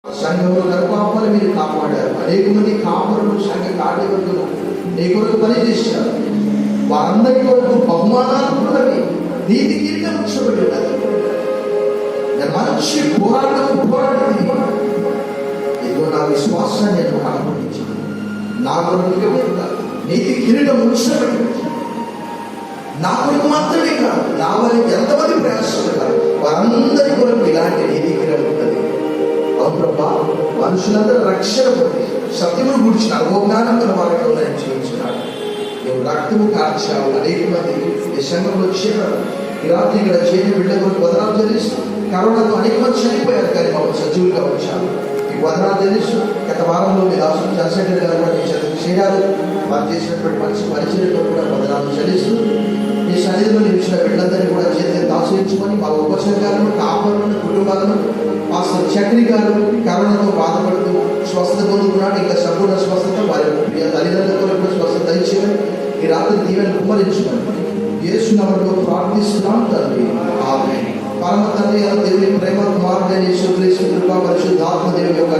సంఘంలో గర్భాపలు మీరు కాపాడారు. అనేక మంది కాపరులు సంఘ కార్యవర్గలు నీ కొరకు పని చేశారు. వారందరి కొరకు బహుమానాలు కూడా నీతి కిరీటం ఉంచబడి ఉన్నది. మంచి పోరాడింది. ఇదిగో నా విశ్వాసాన్ని నేను కనపడించాను. నా కొరకు నీతి కిరీటం ఉంచబడి నా కొరకు మాత్రమే కాదు, నా వల్ల ఎంతమంది ప్రయాసపడతారు వారందరి కొరకు ఇలాంటి నీతి కిరీటం ఉంటుంది. ప్రభా, మనుషులందరూ రక్షణ పొంది సత్యమును గురించిన అవజ్ఞానంతో వాళ్ళలో నేను జీవించినాడు. నువ్వు రక్తము కార్చావు. అనేక మంది ఈ సంఘంలో చేరారు. ఈ రాత్రి ఇక్కడ చేతి బిడ్డ కొరకు వదనాలు చెల్లిస్తూ, కరోనాతో అనేక మంది చనిపోయారు, కానీ మాకు సజీవులుగా వచ్చారు. ఈ వదనాలు చెల్లిస్తూ గత వారంలో మీ రాష్ట్రం చంద్రశేఖర్ గారు కూడా చేరారు. వారు చేసినటువంటి మంచి పరిచయంతో కూడా వదనాలు చెల్లిస్తూ, ఈ సన్నిధిలో నిలిచిన బిడ్డలందరినీ కూడా చేతి దాచుకొని మా ఉపసంఘాలను, కాపరులను, కుటుంబాలను, మాస్టర్ చక్రి గారు కరోనాతో బాధపడుతూ స్వస్థత పొందుకున్నాడు. ఇంకా సంపూర్ణ స్వస్థత వారి ప్రియ తల్లిదండ్రులతో కూడా స్వస్థత ఇచ్చేవారు. ఈ రాత్రి దీవెన కుమ్మరించుకోండి. యేసు నామములో ప్రార్థిస్తున్నాం తండ్రి, ఆమేన్. పరమ తండ్రి అయిన దేవుని ప్రేమ, కుమారుడైన యేసు క్రీస్తు కృప, పరిశుద్ధాత్మ దేవుని యొక్క